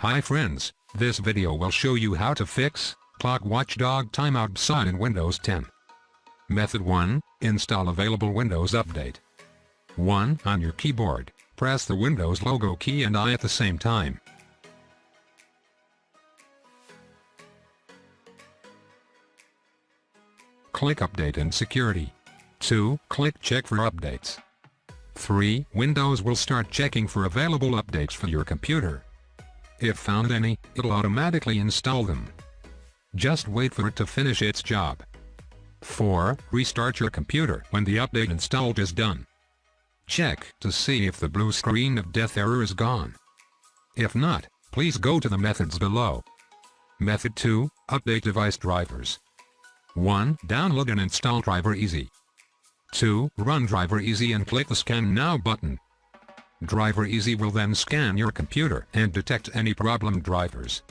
Hi friends, this video will show you how to fix ClockWatchdog timeout sign in Windows 10. Method 1, install available Windows Update. 1. On your keyboard, press the Windows logo key and I at the same time. Click Update and Security. 2. Click Check for updates. 3. Windows will start checking for available updates for your computer. If found any, it'll automatically install them. Just wait for it to finish its job. 4. Restart your computer when the update installed is done. Check to see if the blue screen of death error is gone. If not, please go to the methods below. Method 2, update device drivers. 1. Download and install Driver Easy. 2. Run Driver Easy and click the Scan Now button. Driver Easy will then scan your computer and detect any problem drivers.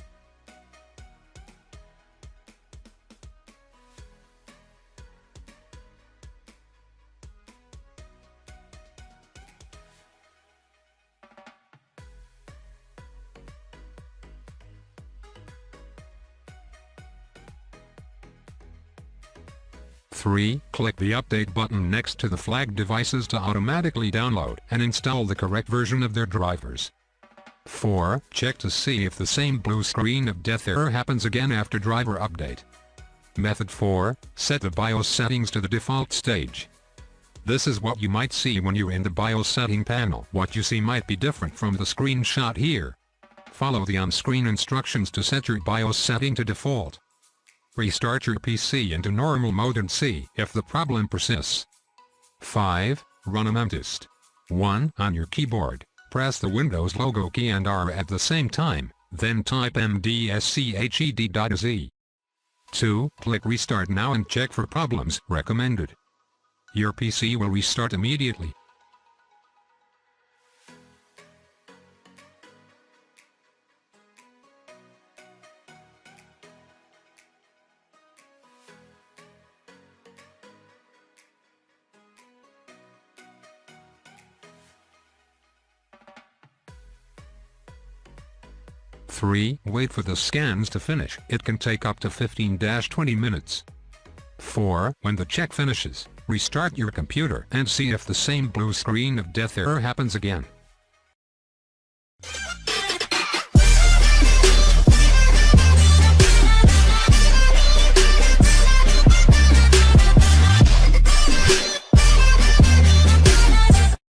Three, click the Update button next to the flagged devices to automatically download and install the correct version of their drivers. 4. Check to see if the same blue screen of death error happens again after driver update. Method 4, set the BIOS settings to the default stage. This is what you might see when you're in the BIOS setting panel. What you see might be different from the screenshot here. Follow the on-screen instructions to set your BIOS setting to default. Restart your PC into normal mode and see if the problem persists. 5. Run a mtest. 1. On your keyboard, press the Windows logo key and R at the same time, then type mdsched.z. 2. Click Restart Now and check for problems recommended. Your PC will restart immediately. Three, wait for the scans to finish. It can take up to 15-20 minutes. 4. When the check finishes, restart your computer and see if the same blue screen of death error happens again.